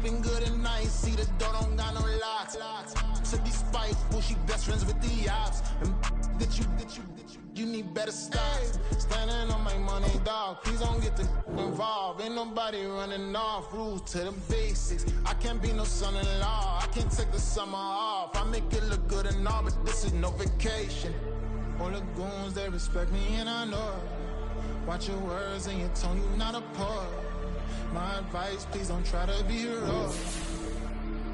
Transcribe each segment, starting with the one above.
sleeping good at night. See the door don't got no locks. So despite she best friends with the ops. And you need better stocks. Standing on my money, dog. Please don't get involved. Ain't nobody running off. Rules to the basics. I can't be no son-in-law. I can't take the summer off. I make it look good and all, but this is no vacation. All the goons, they respect me and I know it. Watch your words and your tone, you not a poet. My advice, please don't try to be heroic.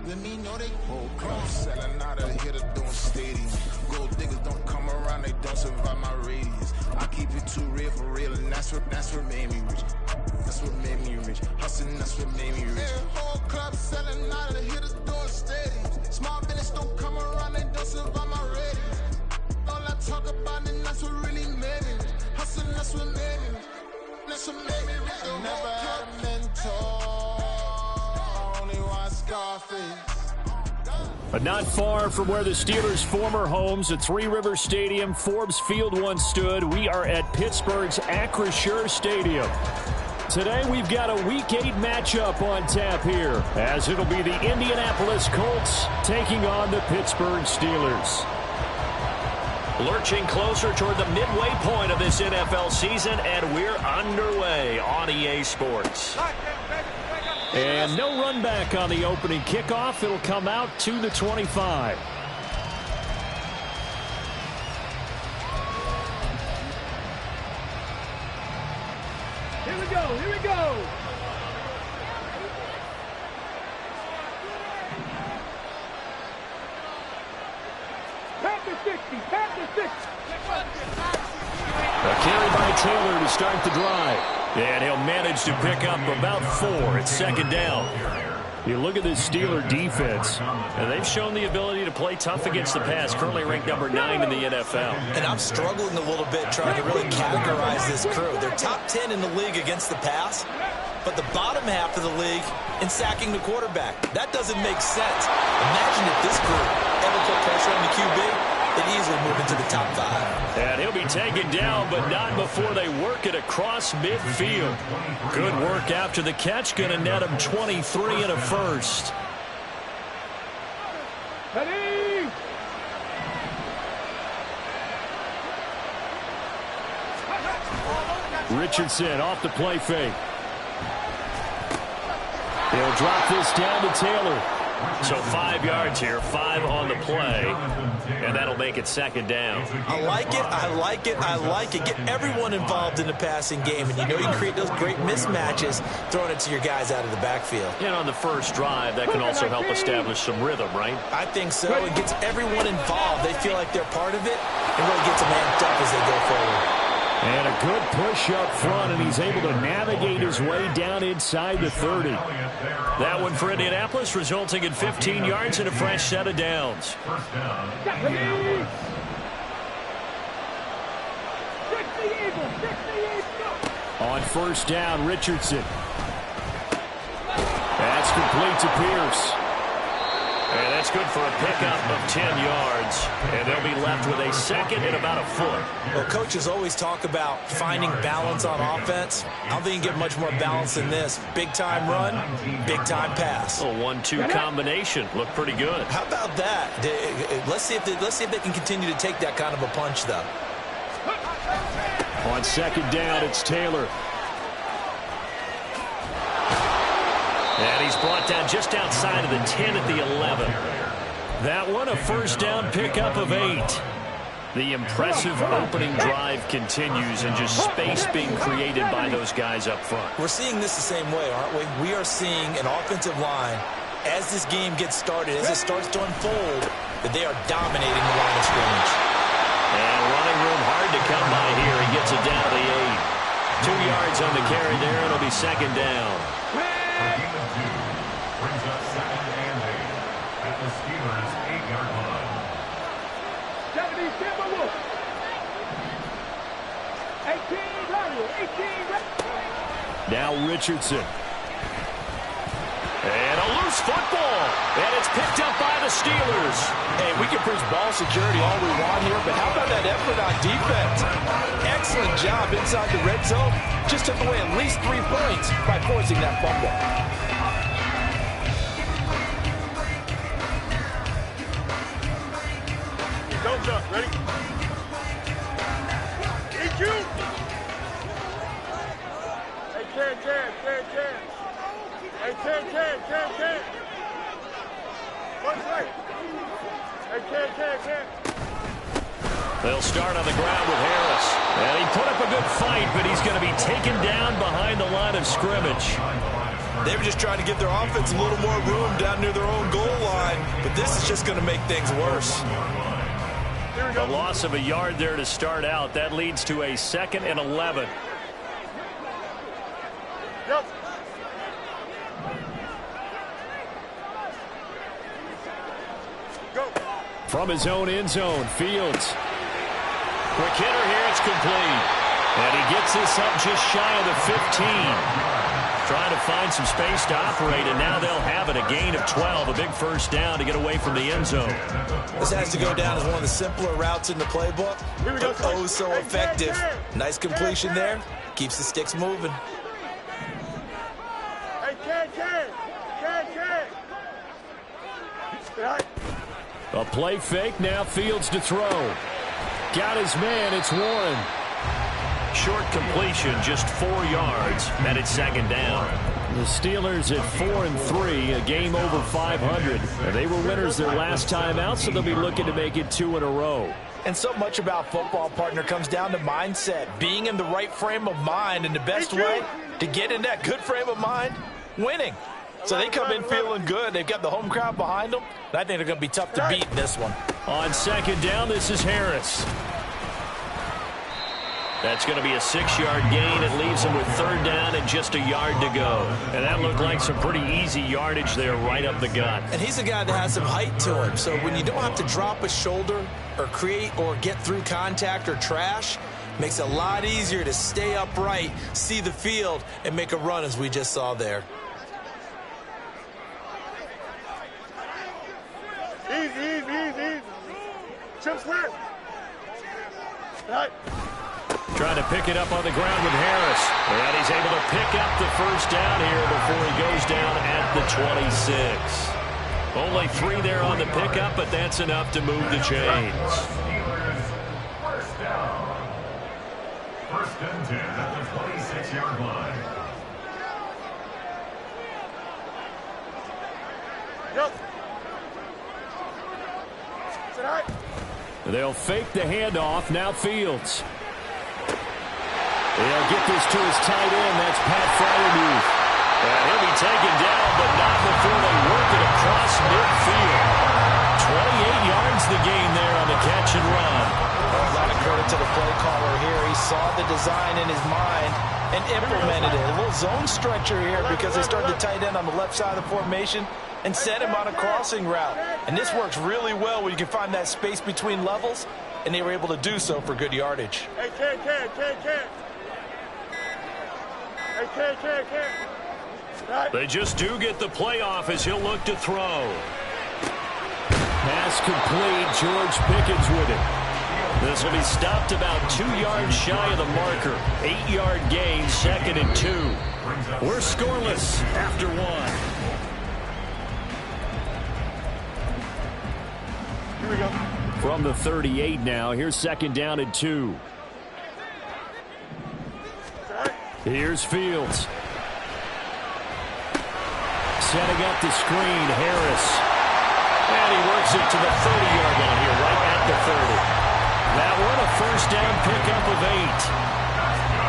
Let me know they whole club selling out of here to doing stadiums. Gold diggers don't come around, they don't survive my radius. I keep it too real for real, and that's what made me rich. That's what made me rich. Hustling, that's what made me rich. Yeah, whole club selling out of here to doing stadiums. Small business don't come around, they don't survive my radius. All I talk about, and that's what really made me rich. Hustling, that's what made me rich. That's what made me rich. I never had a mentor. Only watch Scarface. But not far from where the Steelers' former homes at Three Rivers Stadium, Forbes Field once stood, we are at Pittsburgh's Acrisure Stadium. Today we've got a Week 8 matchup on tap here, as it'll be the Indianapolis Colts taking on the Pittsburgh Steelers. Lurching closer toward the midway point of this NFL season, and we're underway on EA Sports. And no run back on the opening kickoff. It'll come out to the 25. Here we go, here we go. Panther 60, Panther 60. A carry by Taylor to start the drive. And he'll manage to pick up about 4 at second down. You look at this Steeler defense, and they've shown the ability to play tough against the pass, currently ranked number 9 in the NFL. And I'm struggling a little bit trying to really categorize this crew. They're top 10 in the league against the pass, but the bottom half of the league in sacking the quarterback. That doesn't make sense. Imagine if this group ever put pressure on the QB. They'd easily move into the top 5. And he'll be taken down, but not before they work it across midfield. Good work after the catch. Going to net him 23 and a first. Ready? Richardson off the play fake. He'll drop this down to Taylor. So 5 yards here, 5 on the play, and that'll make it second down. I like it, I like it, I like it. Get everyone involved in the passing game, and you know you can create those great mismatches throwing it to your guys out of the backfield. And on the first drive, that can also help establish some rhythm, right? I think so. It gets everyone involved. They feel like they're part of it, and really gets them amped up as they go forward. And a good push up front, and he's able to navigate his way down inside the 30. That one for Indianapolis, resulting in 15 yards and a fresh set of downs. On first down, Richardson. That's complete to Pierce. And that's good for a pickup of 10 yards. And they'll be left with a second and about a foot. Well, coaches always talk about finding balance on offense. I don't think you can get much more balance than this. Big-time run, big-time pass. A 1-2 combination. Looked pretty good. How about that? Let's see if they can continue to take that kind of a punch, though. On second down, it's Taylor. And he's brought down just outside of the 10 at the 11. That one, a first down pickup of 8. The impressive opening drive continues, and just space being created by those guys up front. We're seeing this the same way, aren't we? We are seeing an offensive line, as this game gets started, as it starts to unfold, that they are dominating the line of scrimmage. And running room hard to come by here. He gets it down to the 8. 2 yards on the carry there. It'll be second down. Brings up second and 8 at the Steelers' 8-yard line. 18, now Richardson. And a loose football. And it's picked up by the Steelers. Hey, we can preach ball security all we want here, but how about that effort on defense? Excellent job inside the red zone. Just took away at least 3 points by forcing that fumble. They'll start on the ground with Harris. And he put up a good fight, but he's going to be taken down behind the line of scrimmage. They were just trying to give their offense a little more room down near their own goal line, but this is just going to make things worse. A loss of a yard there to start out. That leads to a 2nd and 11. Yep. Go. From his own end zone, Fields. Quick hitter here, it's complete. And he gets this up just shy of the 15. Trying to find some space to operate, and now they'll have it. A gain of 12, a big first down to get away from the end zone. This has to go down as one of the simpler routes in the playbook, but oh so effective. Nice completion there. Keeps the sticks moving. A play fake, now Fields to throw. Got his man, it's Warren. Short completion, just 4 yards, and it's 2nd down. The Steelers at 4-3, a game over 500. And they were winners their last time out, so they'll be looking to make it 2 in a row. And so much about football, partner, comes down to mindset. Being in the right frame of mind, and the best way to get in that good frame of mind, winning. So they come in feeling good. They've got the home crowd behind them. I think they're going to be tough to beat in this one. On 2nd down, this is Harris. That's going to be a 6-yard gain. It leaves him with 3rd down and just a yard to go. And that looked like some pretty easy yardage there right up the gut. And he's a guy that has some height to him. So when you don't have to drop a shoulder or create or get through contact or trash, makes it a lot easier to stay upright, see the field, and make a run as we just saw there. Easy. Chip slant. Right. Trying to pick it up on the ground with Harris. And he's able to pick up the first down here before he goes down at the 26. Only 3 there on the pickup, but that's enough to move the chains. First down. 1st and 10 at the 26-yard line. Yep. Tonight. They'll fake the handoff. Now Fields. They'll get this to his tight end. That's Pat Freiermuth. And he'll be taken down, but not before they work it across midfield. 28 yards the gain there on the catch and run. A lot of credit to the play caller here. He saw the design in his mind and implemented it. A little zone stretcher here because they started the tight end on the left side of the formation and set him on a crossing route. And this works really well when you can find that space between levels, and they were able to do so for good yardage. Hey, can't. Hey, can't. Right. They just do get the playoff as he'll look to throw. Pass complete. George Pickens with it. This will be stopped about 2 yards shy of the marker. 8-yard gain, 2nd and 2. We're scoreless after 1. Here we go. From the 38 now, here's 2nd down and 2. Here's Fields. Setting up the screen, Harris. And he works it to the 30-yard line here, right at the 30. That one, a first down pickup of 8.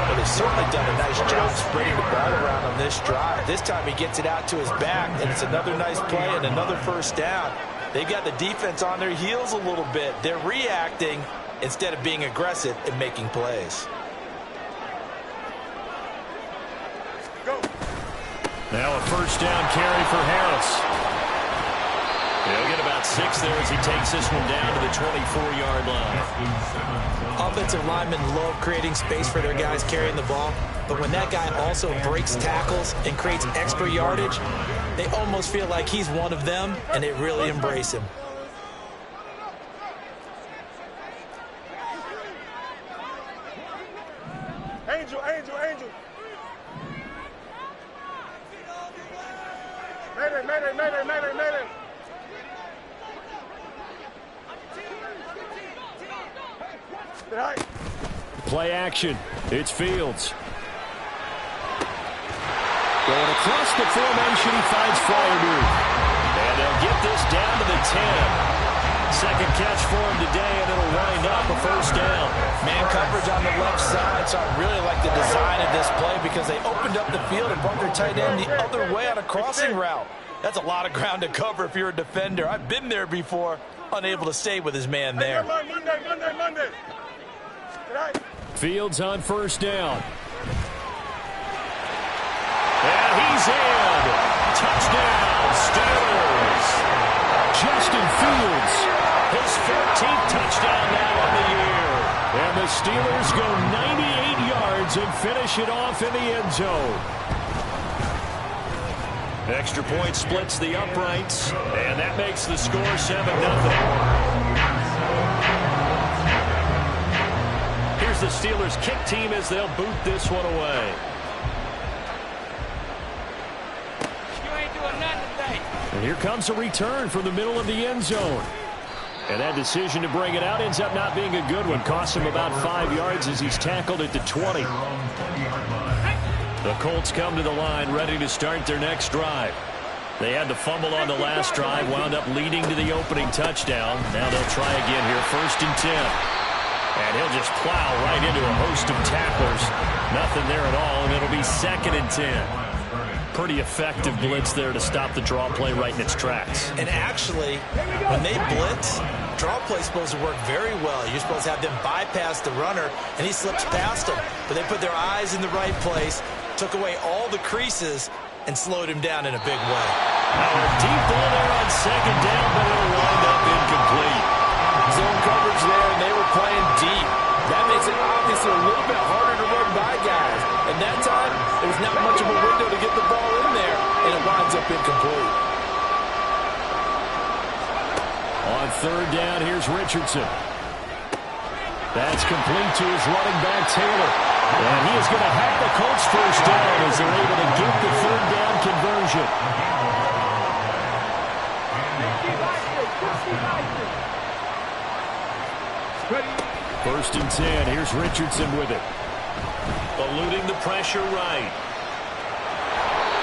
Well, they've certainly done a nice job spreading the ball around on this drive. This time he gets it out to his back, and it's another nice play and another first down. They've got the defense on their heels a little bit. They're reacting instead of being aggressive and making plays. Go. Now a first down carry for Harris. He'll get about 6 there as he takes this one down to the 24-yard line. Offensive linemen love creating space for their guys carrying the ball, but when that guy also breaks tackles and creates extra yardage, they almost feel like he's one of them, and they really embrace him. Angel. Mayday. Right. Play action. It's Fields. Going across the formation, he finds Fryermuth. And they'll get this down to the 10. Second catch for him today, and it'll wind up a first down. Man coverage on the left side, so I really like the design of this play because they opened up the field and brought their tight end the other way on a crossing route. That's a lot of ground to cover if you're a defender. I've been there before, unable to stay with his man there. Monday. Fields on first down. And he's in. Touchdown, Steelers. Justin Fields, his 14th touchdown now on the year. And the Steelers go 98 yards and finish it off in the end zone. Extra point splits the uprights, and that makes the score 7-0. Here's the Steelers kick team as they'll boot this one away. And here comes a return from the middle of the end zone. And that decision to bring it out ends up not being a good one. Costs him about 5 yards as he's tackled at the 20. The Colts come to the line ready to start their next drive. They had the fumble on the last drive, wound up leading to the opening touchdown. Now they'll try again here, 1st and 10. And he'll just plow right into a host of tacklers. Nothing there at all, and it'll be 2nd and 10. Pretty effective blitz there to stop the draw play right in its tracks. And actually, when they blitz, draw play is supposed to work very well. You're supposed to have them bypass the runner, and he slips past them. But they put their eyes in the right place, took away all the creases, and slowed him down in a big way. Deep ball there on 2nd down, but it'll wind up incomplete. Zone coverage there, and they were playing deep. That makes it obviously a little bit harder to run by guys. And that time, there was not much of a window to get the ball in there, and it winds up incomplete. On 3rd down, here's Richardson. That's complete to his running back, Taylor. And he is going to have the Colts first down as they're able to get the 3rd down conversion. 1st and 10. Here's Richardson with it. Eluding the pressure right.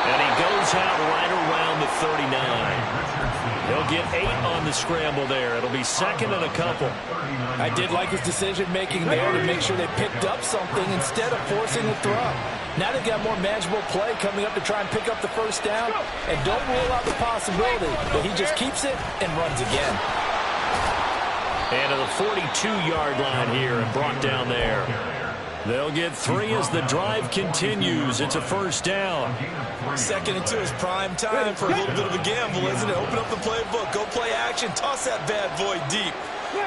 And he goes out right around the 39. He'll get 8 on the scramble there. It'll be 2nd and a couple. I did like his decision-making there to make sure they picked up something instead of forcing the throw. Now they've got more manageable play coming up to try and pick up the 1st down. And don't rule out the possibility that he just keeps it and runs again. And to the 42-yard line here and brought down there. They'll get 3 as the drive continues. It's a 1st down. 2nd and 2 is prime time for a little bit of a gamble, isn't it? Open up the playbook, go play action, toss that bad boy deep.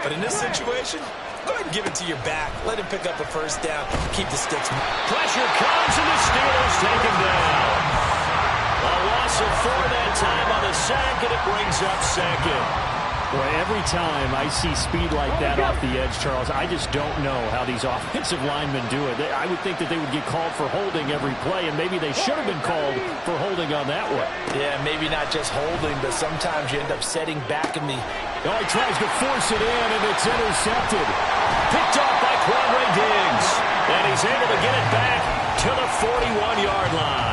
But in this situation, go ahead and give it to your back. Let him pick up a 1st down. Keep the sticks. Pressure comes, and the Steelers take him down. A loss of 4 that time on the sack, and it brings up 2nd. Boy, every time I see speed like that off the edge, Charles, I just don't know how these offensive linemen do it. I would think that they would get called for holding every play, and maybe they should have been called for holding on that one. Yeah, maybe not just holding, but sometimes you end up setting back in the... Oh, he tries to force it in, and it's intercepted. Picked off by Quandre Diggs, and he's able to get it back to the 41-yard line.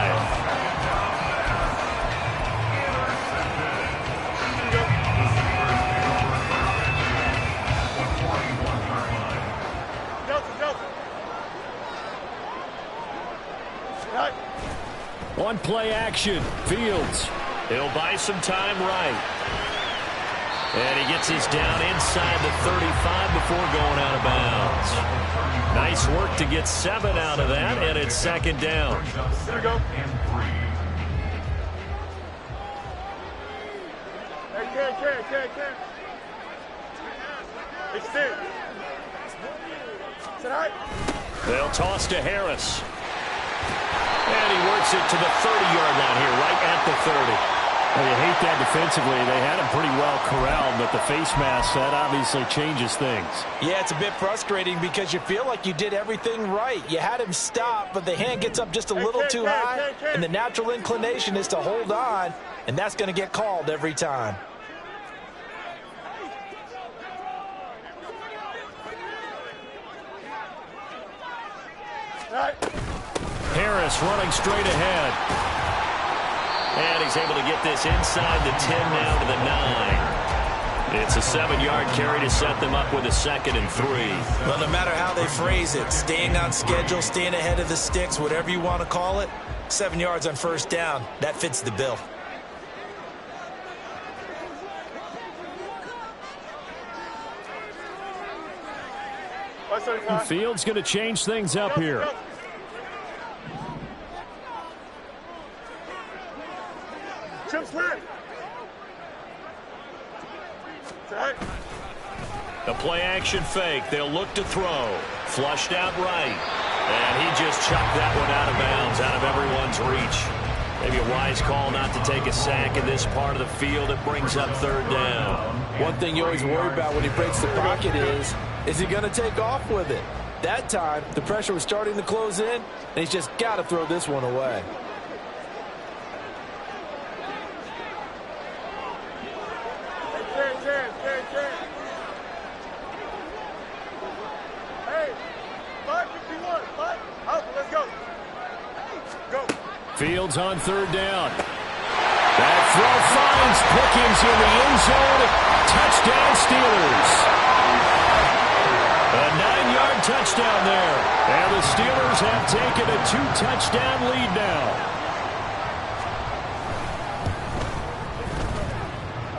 One play action, Fields. He'll buy some time right. And he gets his down inside the 35 before going out of bounds. Nice work to get 7 out of that, and it's 2nd down. There we go. Hey, Ken. Extend. Is that all right? They'll toss to Harris. And he works it to the 30-yard line here, right at the 30. Well, you hate that defensively. They had him pretty well corralled, but the face mask, that obviously changes things. Yeah, it's a bit frustrating because you feel like you did everything right. You had him stop, but the hand gets up just a little too high, and the natural inclination is to hold on, and that's going to get called every time. Harris running straight ahead. And he's able to get this inside the 10 now to the 9. It's a 7-yard carry to set them up with a 2nd and 3. Well, no matter how they phrase it, staying on schedule, staying ahead of the sticks, whatever you want to call it, 7 yards on first down, that fits the bill. Fields going to change things up here. The play action fake. They'll look to throw. Flushed out right. And he just chucked that one out of bounds, out of everyone's reach. Maybe a wise call not to take a sack in this part of the field. It brings up 3rd down. One thing you always worry about when he breaks the pocket is he going to take off with it? That time, the pressure was starting to close in, and he's just got to throw this one away. Hey, 5:51. Out, let's go. Go. Fields on 3rd down. That throw finds Pickens in the end zone. Touchdown Steelers. A 9-yard touchdown there. And the Steelers have taken a 2-touchdown lead now.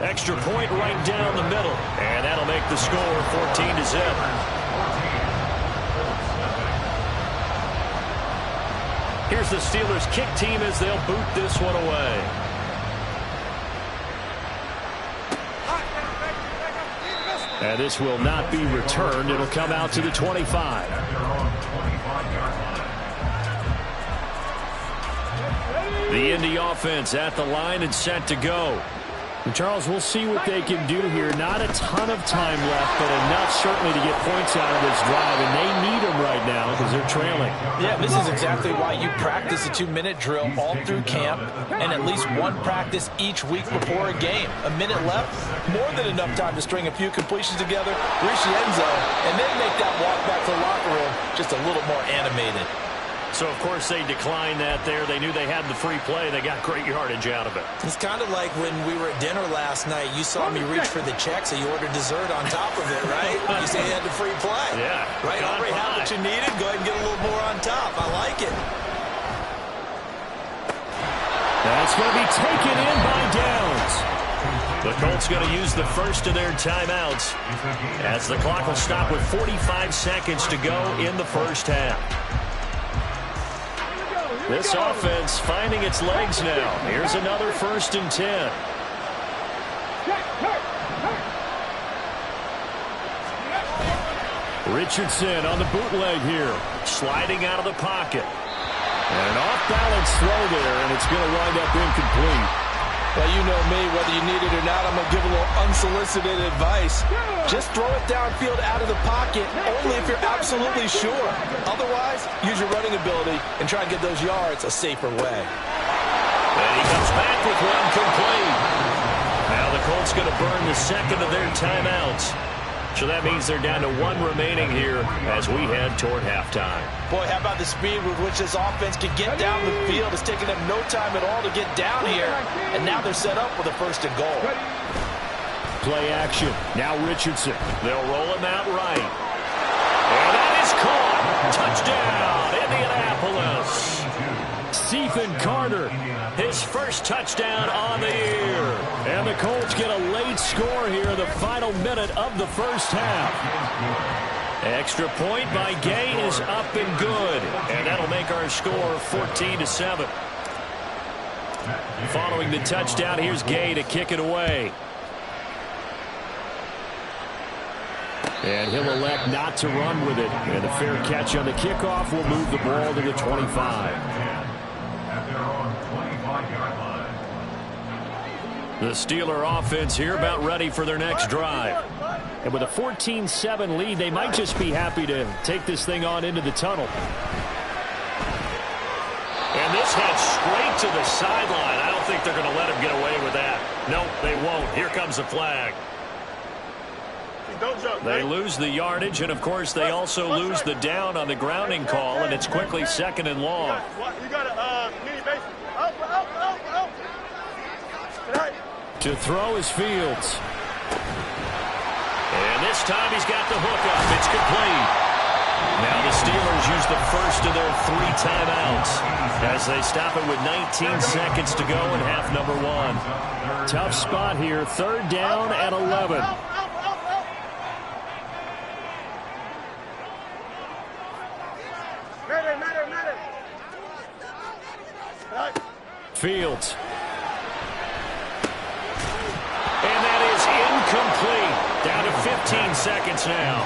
Extra point right down the middle. And that'll make the score 14-0. Here's the Steelers kick team as they'll boot this one away. And this will not be returned. It'll come out to the 25. The Indy offense at the line and set to go. And Charles, we'll see what they can do here. Not a ton of time left, but enough certainly to get points out of this drive. And they need them right now because they're trailing. Yeah, this is exactly why you practice a 2-minute drill all through camp and at least one practice each week before a game. A minute left, more than enough time to string a few completions together, reach the end zone, and then make that walk back to the locker room just a little more animated. So, of course, they declined that there. They knew they had the free play. They got great yardage out of it. It's kind of like when we were at dinner last night. You saw me reach for the check, so you ordered dessert on top of it, right? You say you had the free play. Yeah. Right? Already had what you needed. Go ahead and get a little more on top. I like it. That's going to be taken in by Downs. The Colts going to use the first of their timeouts as the clock will stop with 45 seconds to go in the first half. This offense finding its legs now. Here's another 1st and 10. Richardson on the bootleg here. Sliding out of the pocket. And an off-balance throw there, and it's going to wind up incomplete. Well, you know me, whether you need it or not, I'm going to give a little unsolicited advice. Just throw it downfield out of the pocket, only if you're absolutely sure. Otherwise, use your running ability and try and get those yards a safer way. And he comes back with one complete. Now the Colts going to burn the second of their timeouts. So that means they're down to 1 remaining here as we head toward halftime. Boy, how about the speed with which this offense can get down the field? It's taken them no time at all to get down here. And now they're set up with a 1st and goal. Play action. Now Richardson. They'll roll him out right. And that is caught. Touchdown, Indianapolis. Ethan Carter. His first touchdown on the year. And the Colts get a late score here in the final minute of the first half. Extra point by Gay is up and good. And that'll make our score 14-7. Following the touchdown, here's Gay to kick it away. And he'll elect not to run with it. And a fair catch on the kickoff will move the ball to the 25. The Steeler offense here about ready for their next drive. And with a 14-7 lead, they might just be happy to take this thing on into the tunnel. And this heads straight to the sideline. I don't think they're going to let him get away with that. Nope, they won't. Here comes the flag. Don't jump, they lose the yardage, and, of course, they also lose the down on the grounding call, and it's quickly 2nd and long. You got a mini base. Out. To throw is Fields. And this time he's got the hook up. It's complete. Now the Steelers use the first of their 3 timeouts as they stop it with 19 seconds to go in half number 1. Tough spot here. 3rd down and 11. Fields. And that is incomplete. Down to 15 seconds now.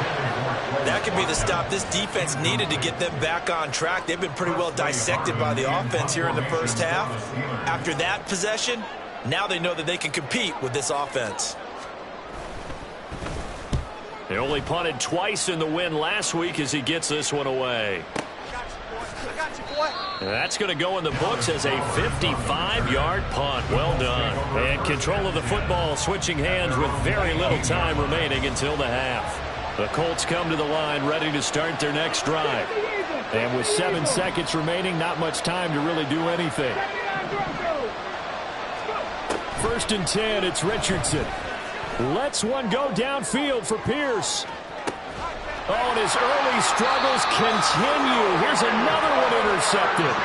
That could be the stop this defense needed to get them back on track. They've been pretty well dissected by the offense here in the first half. After that possession, now they know that they can compete with this offense. They only punted twice in the win last week as he gets this one away. That's going to go in the books as a 55-yard punt. Well done. And control of the football switching hands with very little time remaining until the half. The Colts come to the line ready to start their next drive. And with 7 seconds remaining, not much time to really do anything. 1st and 10, it's Richardson. Lets one go downfield for Pierce. Oh, and his early struggles continue. Here's another one intercepted.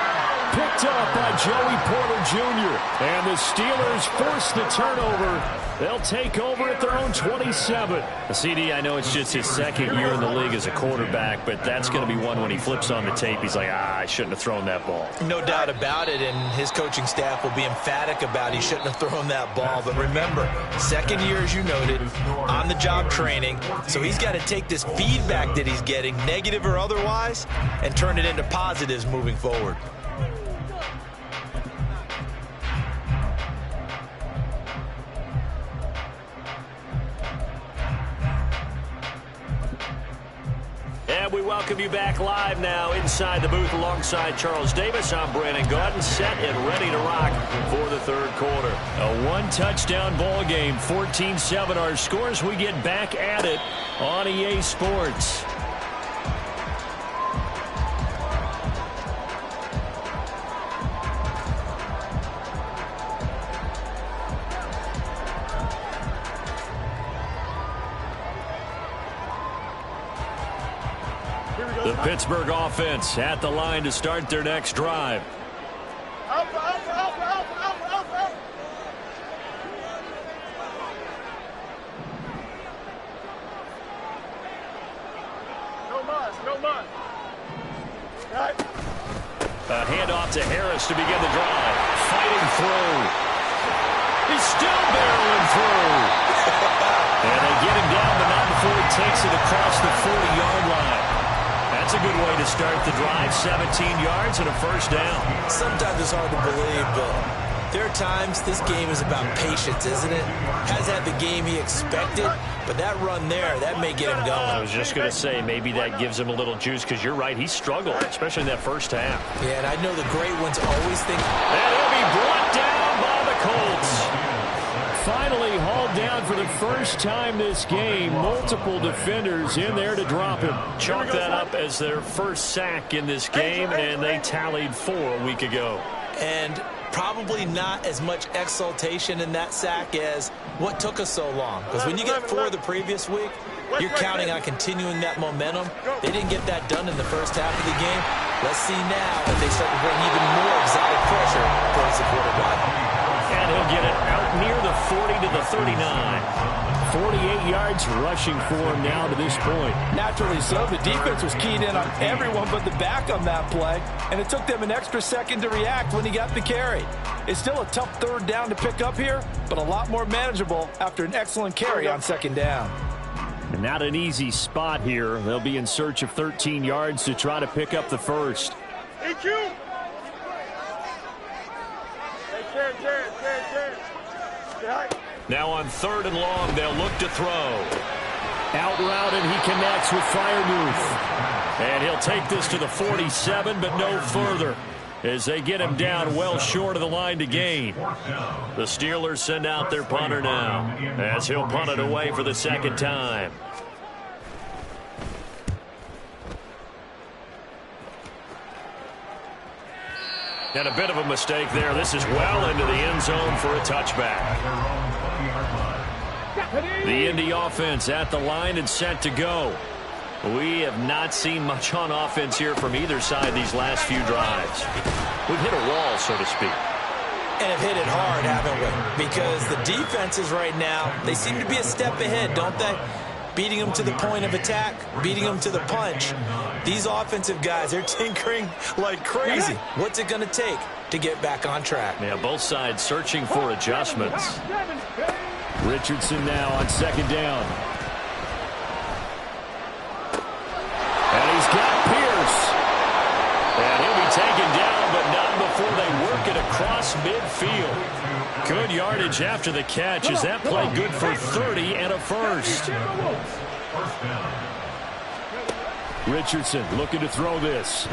Picked up by Joey Porter Jr. And the Steelers force the turnover. They'll take over at their own 27. CD, I know it's just his 2nd year in the league as a quarterback, but that's going to be one when he flips on the tape. He's like, I shouldn't have thrown that ball. No doubt about it, and his coaching staff will be emphatic about he shouldn't have thrown that ball. But remember, 2nd year, as you noted, on-the-job training. So he's got to take this feedback that he's getting, negative or otherwise, and turn it into positives moving forward. And we welcome you back live now inside the booth alongside Charles Davis. I'm Brandon Gaudin, set and ready to rock for the 3rd quarter. A 1-touchdown ball game, 14-7 our scores. We get back at it on EA Sports. The Pittsburgh offense at the line to start their next drive. A handoff to Harris to begin the drive. Fighting through. He's still barreling through. And they get him down, but not before he takes it across the 40-yard line. That's a good way to start the drive. 17 yards and a 1st down. Sometimes it's hard to believe, but there are times this game is about patience, isn't it? Has had the game he expected, but that run there, that may get him going. I was just going to say, maybe that gives him a little juice, because you're right, he struggled, especially in that first half. Yeah, and I know the great ones always think. And he'll be brought down by the Colts. Finally hauled down for the first time this game. Multiple defenders in there to drop him. Chalk that up as their first sack in this game, and they tallied 4 a week ago. And probably not as much exultation in that sack as what took us so long. Because when you get 4 the previous week, you're counting on continuing that momentum. They didn't get that done in the first half of the game. Let's see now if they start to bring even more exotic pressure towards the quarterback. And he'll get it out near the 40 to the 39. 48 yards rushing for him now to this point. Naturally so. The defense was keyed in on everyone but the back on that play, and it took them an extra second to react when he got the carry. It's still a tough 3rd down to pick up here, but a lot more manageable after an excellent carry on 2nd down. And not an easy spot here. They'll be in search of 13 yards to try to pick up the 1st. EQ! Now on 3rd and long, they'll look to throw. Out route, and he connects with Freiermuth. And he'll take this to the 47, but no further, as they get him down well short of the line to gain. The Steelers send out their punter now, as he'll punt it away for the 2nd time. And a bit of a mistake there. This is well into the end zone for a touchback. The Indy offense at the line and set to go. We have not seen much on offense here from either side these last few drives. We've hit a wall, so to speak. And have hit it hard, haven't we? Because the defenses right now, they seem to be a step ahead, don't they? Beating them to the point of attack, beating them to the punch. These offensive guys, they're tinkering like crazy. What's it going to take to get back on track? Yeah, both sides searching for adjustments. Richardson now on second down. And he's got Pierce. And he'll be taken down, but not before they work it across midfield. Good yardage after the catch. Is that play good for 30 and a first? Richardson looking to throw this.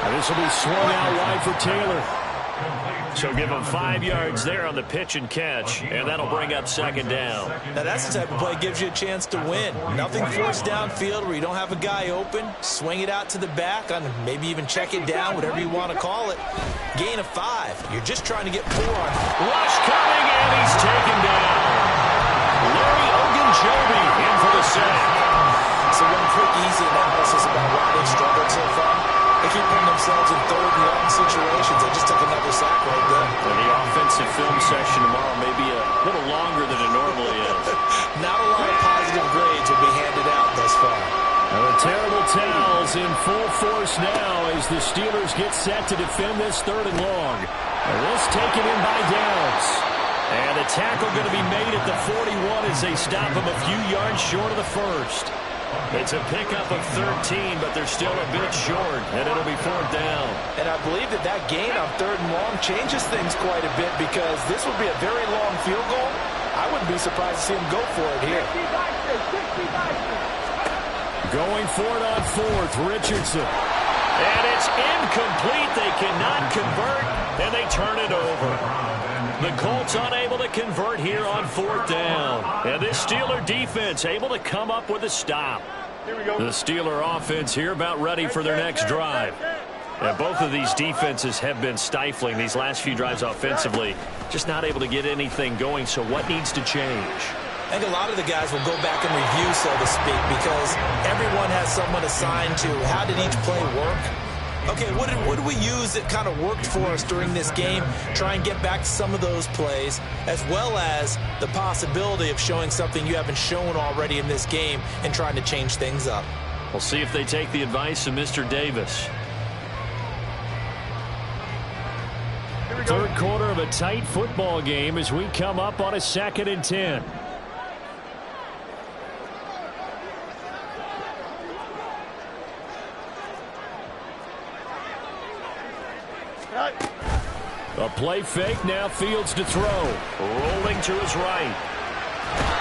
And this will be swung out wide for Taylor. So give him 5 yards there on the pitch and catch, and that'll bring up second down. Now that's the type of play that gives you a chance to win. Nothing forced downfield where you don't have a guy open. Swing it out to the back, on maybe even check it down, whatever you want to call it. Gain of 5. You're just trying to get 4 on. Rush coming, and he's taken down. Larry Ogunjobi in for the sack. So one quick, easy analysis about why they've struggled so far. They keep putting themselves in third and long situations. They just took another sack right there. And the offensive film session tomorrow may be a little longer than it normally is. Not a lot of positive grades will be handed out thus far. And the terrible towels in full force now as the Steelers get set to defend this third and long. And this taken in by Downs. And the tackle going to be made at the 41 as they stop him a few yards short of the first. It's a pickup of 13, but they're still a bit short, and it'll be 4th down. And I believe that gain on 3rd and long changes things quite a bit because this would be a very long field goal. I wouldn't be surprised to see him go for it here. Going for it on 4th, Richardson. And it's incomplete. They cannot convert, and they turn it over. The Colts unable to convert here on 4th down. And this Steeler defense able to come up with a stop. The Steeler offense here about ready for their next drive. And both of these defenses have been stifling these last few drives offensively. Just not able to get anything going, so what needs to change? I think a lot of the guys will go back and review, so to speak, because everyone has someone assigned to how did each play work. Okay, what did we use that kind of worked for us during this game? Try and get back to some of those plays, as well as the possibility of showing something you haven't shown already in this game and trying to change things up. We'll see if they take the advice of Mr. Davis. Third quarter of a tight football game as we come up on a 2nd and 10. A play fake, now Fields to throw. Rolling to his right.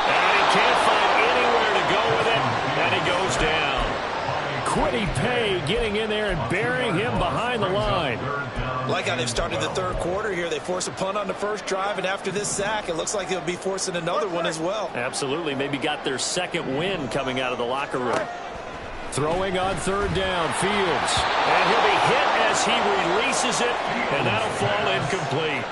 And he can't find anywhere to go with it, and he goes down. Quiddy Pay getting in there and burying him behind the line. Like how they've started the third quarter here. They force a punt on the first drive, and after this sack, it looks like they'll be forcing another one as well. Absolutely. Maybe got their second win coming out of the locker room. Throwing on 3rd down, Fields. And he'll be hit as he releases it, and that'll fall incomplete.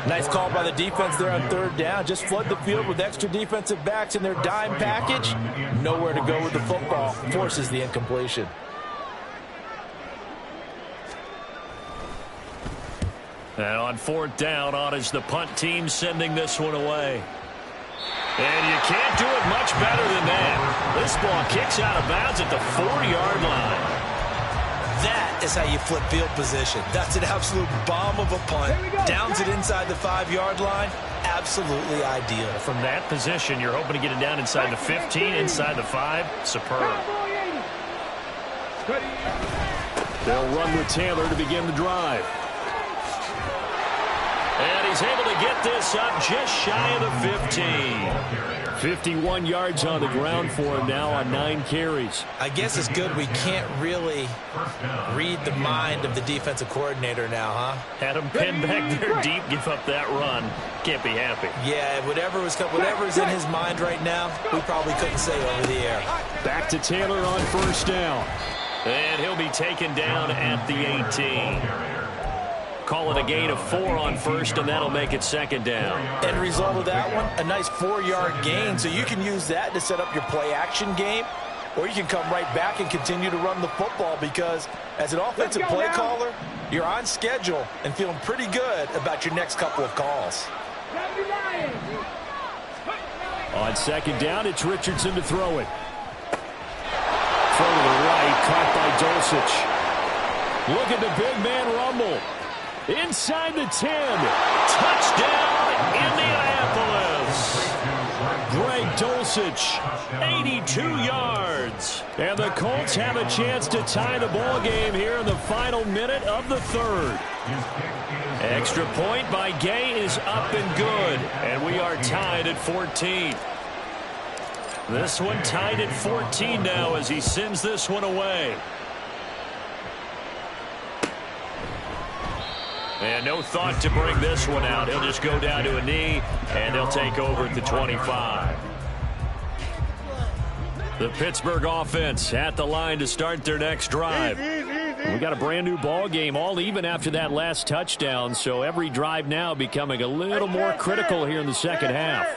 Nice call by the defense there on 3rd down. Just flood the field with extra defensive backs in their dime package. Nowhere to go with the football. Forces the incompletion. And on 4th down, on is the punt team sending this one away. And you can't do it much better than that. This ball kicks out of bounds at the 4-yard line. That is how you flip field position. That's an absolute bomb of a punt. Downs it inside the 5-yard line. Absolutely ideal. From that position, you're hoping to get it down inside the 15, inside the 5. Superb. They'll run with Taylor to begin the drive. And he's able to get this up just shy of the 15. 51 yards on the ground for him now on 9 carries. I guess it's good we can't really read the mind of the defensive coordinator now, huh? Had him pinned back there deep, give up that run. Can't be happy. Yeah, whatever's in his mind right now, we probably couldn't say over the air. Back to Taylor on 1st down. And he'll be taken down at the 18. Call it a gain of 4 on first, and that'll make it second down. End result of that one, a nice 4-yard gain. So you can use that to set up your play-action game, or you can come right back and continue to run the football because as an offensive play caller, you're on schedule and feeling pretty good about your next couple of calls. On second down, it's Richardson to throw it. Throw to the right, caught by Dulcich. Look at the big man rumble. Inside the 10. Touchdown, Indianapolis. Greg Dulcich, 82 yards. And the Colts have a chance to tie the ball game here in the final minute of the third. Extra point by Gay is up and good. And we are tied at 14. This one tied at 14 now as he sends this one away. And no thought to bring this one out. He'll just go down to a knee, and they'll take over at the 25. The Pittsburgh offense at the line to start their next drive. We got a brand new ball game, all even after that last touchdown, so every drive now becoming a little more critical here in the second half.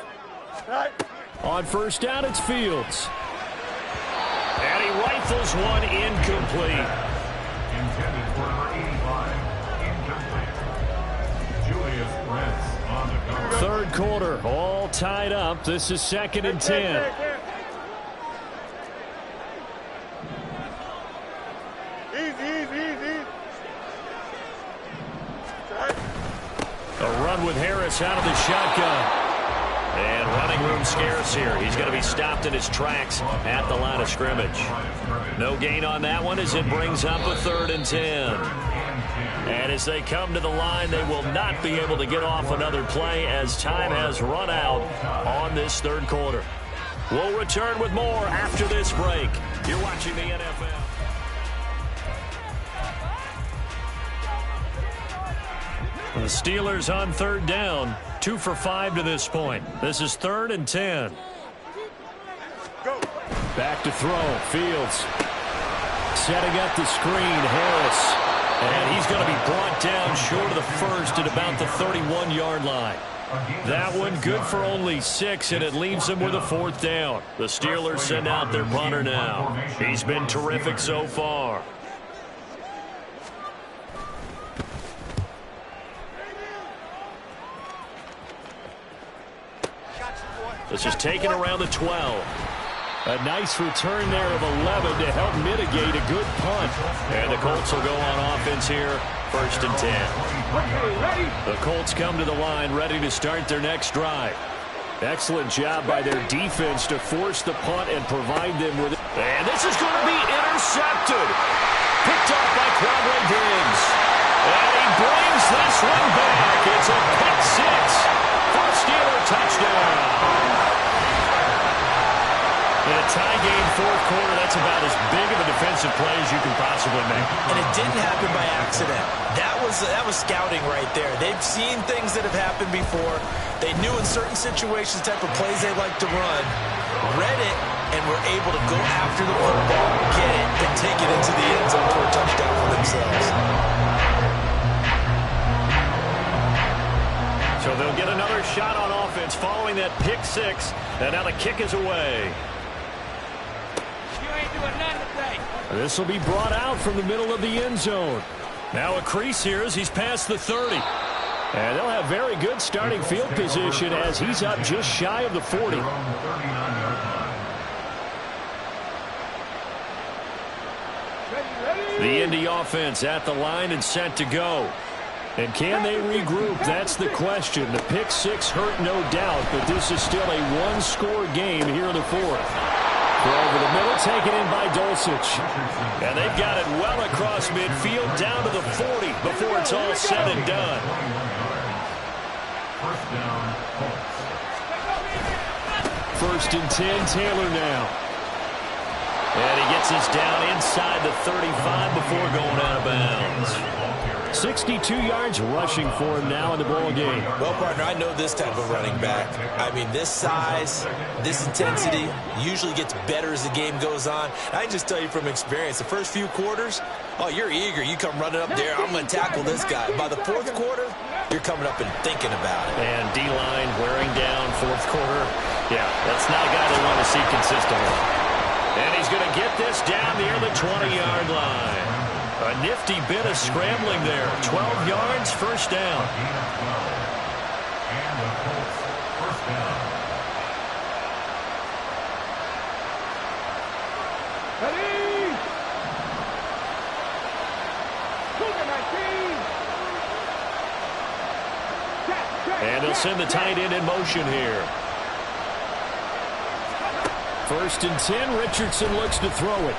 On first down, it's Fields. And he rifles one incomplete. Intended for number 85. Incomplete. Julius Brents on the cover. Third quarter, all tied up. This is second and 10. A run with Harris out of the shotgun. And running room scarce here. He's going to be stopped in his tracks at the line of scrimmage. No gain on that one as it brings up a 3rd and 10. And as they come to the line, they will not be able to get off another play as time has run out on this third quarter. We'll return with more after this break. You're watching the NFL. The Steelers on third down. 2 for 5 to this point. This is 3rd and 10. Back to throw. Fields. Setting up the screen. Harris. And he's going to be brought down short of the first at about the 31-yard line. That one good for only 6, and it leaves them with a 4th down. The Steelers send out their punter now. He's been terrific so far. This is taken around the 12. A nice return there of 11 to help mitigate a good punt. And the Colts will go on offense here, 1st and 10. The Colts come to the line ready to start their next drive. Excellent job by their defense to force the punt and provide them with it. And this is going to be intercepted. Picked off by Quadray Diggs. And he brings this one back. It's a pick 6 for a Steeler touchdown. In a tie game, 4th quarter, that's about as big of a defensive play as you can possibly make. And it didn't happen by accident. That was scouting right there. They've seen things that have happened before. They knew in certain situations the type of plays they like to run, read it, and were able to go after the football, get it, and take it into the end zone for a touchdown for themselves. So they'll get another shot on offense following that pick 6, and now the kick is away. This will be brought out from the middle of the end zone. Now a crease here as he's past the 30. And they'll have very good starting field position as he's up just shy of the 40. The Indy offense at the line and set to go. And can they regroup? That's the question. The pick 6 hurt, no doubt, but this is still a one-score game here in the 4th. Over the middle, taken in by Dulcich. And they've got it well across midfield, down to the 40 before it's all said and done. First and 10, Taylor now. And he gets us down inside the 35 before going out of bounds. 62 yards rushing for him now in the ball game. Well, partner, I know this type of running back. I mean, this size, this intensity usually gets better as the game goes on. I can just tell you from experience, the first few quarters, oh, you're eager. You come running up there, I'm going to tackle this guy. By the fourth quarter, you're coming up and thinking about it. And D-line wearing down fourth quarter. Yeah, that's not a guy they want to see consistently. And he's going to get this down near the 20-yard line. A nifty bit of scrambling there. 12 yards, first down. And the Colts, first down. And he'll send the tight end in motion here. First and 10, Richardson looks to throw it.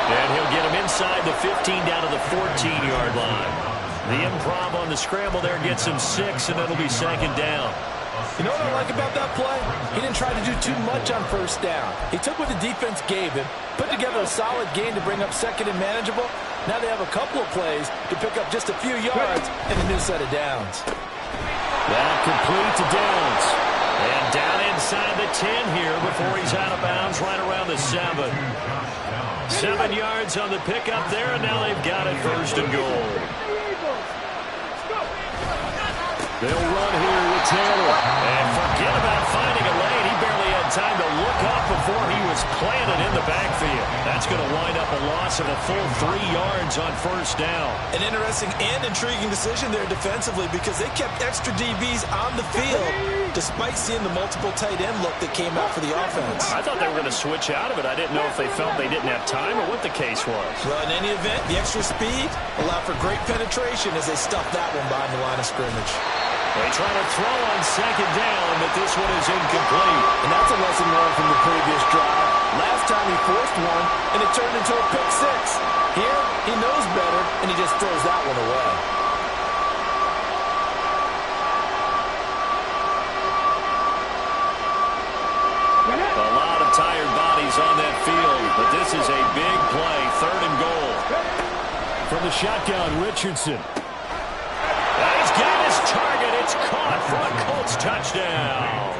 And he'll get him inside the 15 down to the 14-yard line. The improv on the scramble there gets him 6, and it'll be second down. You know what I like about that play? He didn't try to do too much on first down. He took what the defense gave him, put together a solid gain to bring up second and manageable. Now they have a couple of plays to pick up just a few yards and a new set of downs. That complete to Downs. And down inside the 10 here before he's out of bounds right around the 7. 7 yards on the pickup there, and now they've got it first and goal. They'll run here with Taylor. And forget about finding a lane. He barely had time to look up before he was planted in the backfield. That's going to wind up a loss of a full 3 yards on first down. An interesting and intriguing decision there defensively because they kept extra DBs on the field despite seeing the multiple tight end look that came out for the offense. I thought they were going to switch out of it. I didn't know if they felt they didn't have time or what the case was. Well, in any event, the extra speed allowed for great penetration as they stuffed that one behind the line of scrimmage. They try to throw on second down, but this one is incomplete. And that's a lesson learned from the previous drive. Last time he forced one, and it turned into a pick 6. Here, he knows better, and he just throws that one away. A lot of tired bodies on that field, but this is a big play, third and goal. From the shotgun, Richardson. He's got his target. It's caught for a Colts touchdown.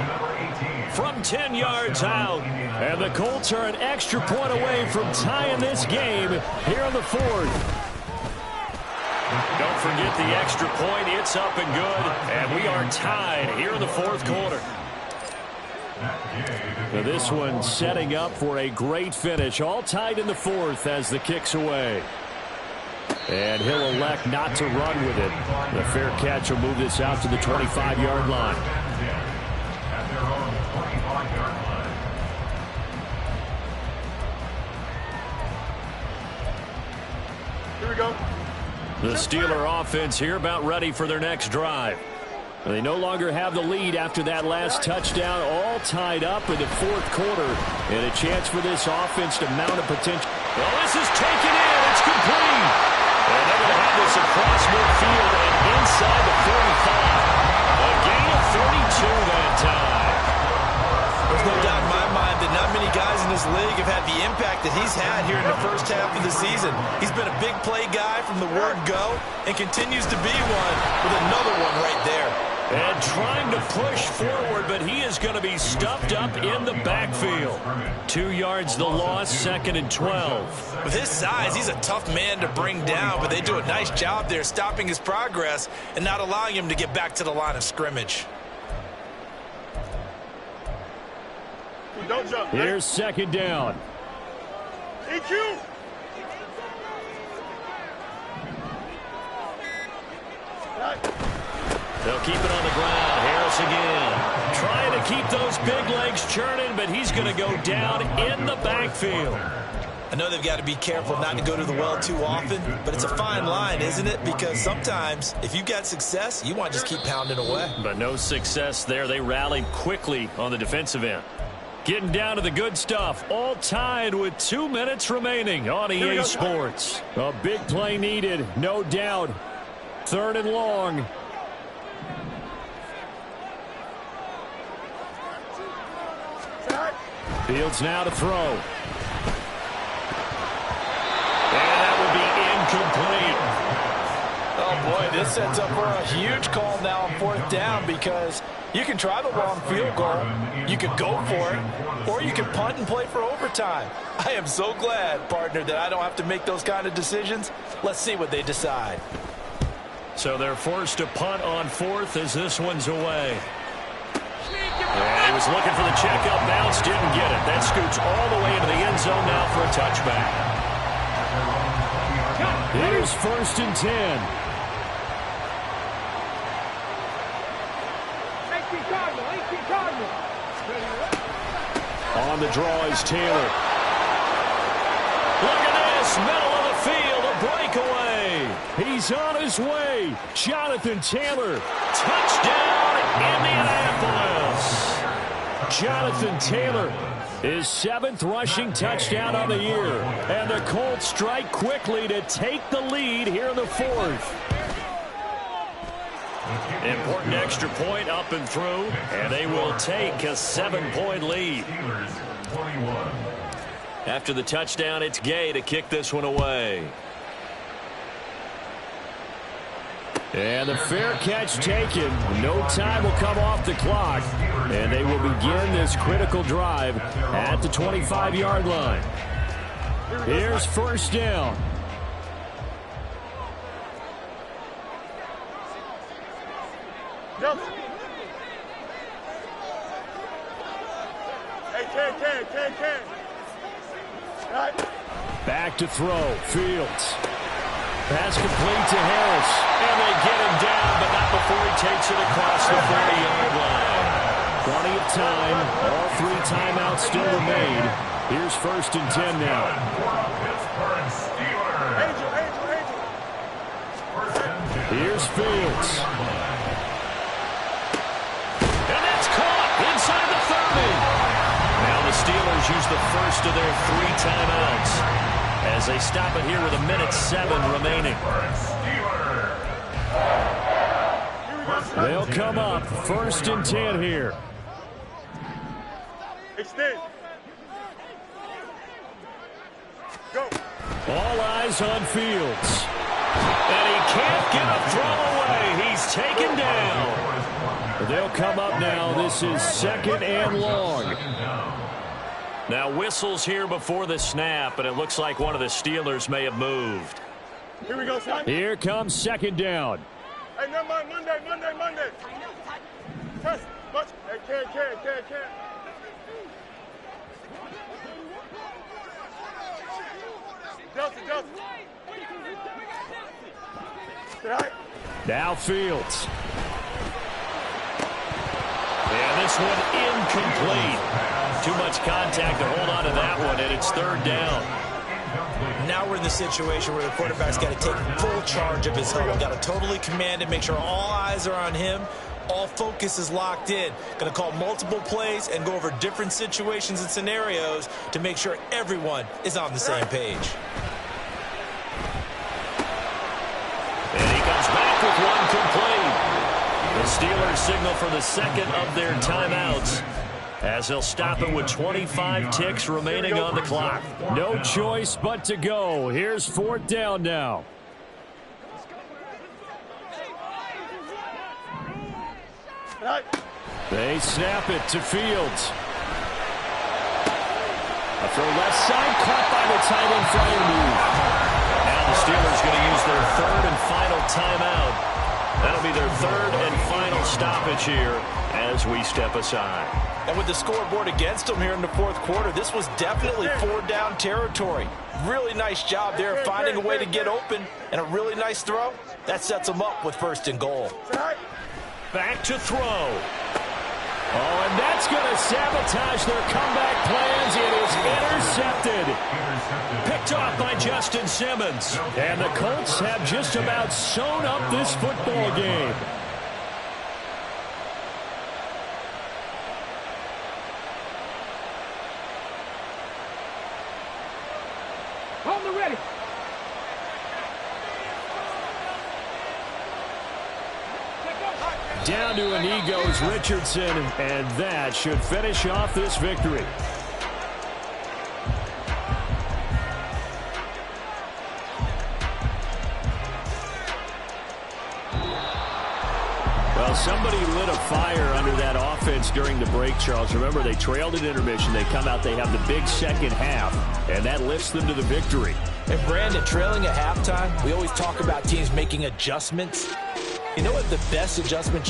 From 10 yards out. And the Colts are an extra point away from tying this game here in the fourth. Don't forget the extra point. It's up and good. And we are tied here in the fourth quarter. Now this one setting up for a great finish. All tied in the fourth as the kick's away. And he'll elect not to run with it. The fair catch will move this out to the 25-yard line. Here we go. The Steeler offense here about ready for their next drive. They no longer have the lead after that last touchdown, all tied up in the fourth quarter. And a chance for this offense to mount a potential. Well, this is taken in. It's complete. And they're going to have this across midfield and inside the 45. A gain of 32 that time. There's no doubt in my mind that not many guys in this league have had the impact that he's had here in the first half of the season. He's been a big play guy from the word go and continues to be one with another one right there. And trying to push forward, but he is going to be stuffed up in the backfield. 2 yards the loss, second and 12. With his size, he's a tough man to bring down, but they do a nice job there stopping his progress and not allowing him to get back to the line of scrimmage. Don't jump. Here's second down. EQ. They'll keep it on the ground. Harris again. Trying to keep those big legs churning, but he's going to go down in the backfield. I know they've got to be careful not to go to the well too often, but it's a fine line, isn't it? Because sometimes, if you've got success, you want to just keep pounding away. But no success there. They rallied quickly on the defensive end. Getting down to the good stuff. All tied with 2 minutes remaining on EA Sports. A big play needed, no doubt. Third and long. Fields now to throw. And Boy, this sets up for a huge call now on 4th down because you can try the long field goal, you could go for it, or you can punt and play for overtime. I am so glad, partner, that I don't have to make those kind of decisions. Let's see what they decide. So they're forced to punt on 4th as this one's away. And he was looking for the checkup bounce, didn't get it. That scoots all the way into the end zone now for a touchback. Here's 1st and 10. On the draw is Taylor. Look at this, middle of the field, a breakaway. He's on his way. Jonathan Taylor. Touchdown, Indianapolis. Jonathan Taylor, his 7th rushing touchdown on the year. And the Colts strike quickly to take the lead here in the 4th. Important extra point up and through, and they will take a 7-point lead. After the touchdown, it's Gay to kick this one away. And the fair catch taken. No time will come off the clock, and they will begin this critical drive at the 25-yard line. Here's 1st down. Back to throw. Fields. Pass complete to Harris. And they get him down, but not before he takes it across the 30-yard line. Plenty of time. All 3 timeouts still remain. Here's 1st and 10 now. Here's Fields. And that's caught inside the 30. Now the Steelers use the first of their 3 timeouts as they stop it here with 1:07 remaining. They'll come up 1st and 10 here. Extend. Go. All eyes on Fields. And he can't get a throw away. He's taken down. They'll come up now. This is 2nd and long. Now whistles here before the snap, and it looks like one of the Steelers may have moved. Here we go, son. Here comes 2nd down. Hey, never mind, Monday. Test, much. Hey, can't. Delta. Now Fields. And this one incomplete. Too much contact to hold on to that one, and it's 3rd down. Now we're in the situation where the quarterback's got to take full charge of his huddle. Got to totally command it, make sure all eyes are on him. All focus is locked in. Going to call multiple plays and go over different situations and scenarios to make sure everyone is on the same page. And he comes back with one complete. The Steelers signal for the 2nd of their timeouts, as they'll stop it with 25 ticks remaining on the clock. No choice but to go. Here's 4th down now. They snap it to Fields. A throw left side, caught by the tight end flyer move. Now the Steelers going to use their 3rd and final timeout. That'll be their 3rd and final stoppage here as we step aside. And with the scoreboard against them here in the 4th quarter, this was definitely 4-down territory. Really nice job there finding a way to get open, and a really nice throw. That sets them up with 1st and goal. Back to throw. Oh, and that's going to sabotage their comeback plans. It is intercepted. Picked off by Justin Simmons. And the Colts have just about sewn up this football game. Hold the ready. Down to a knee goes Richardson, and that should finish off this victory. Well, somebody lit a fire under that offense during the break, Charles. Remember, they trailed at intermission. They come out, they have the big second half, and that lifts them to the victory. And Brandon, trailing at halftime, we always talk about teams making adjustments. You know what the best adjustment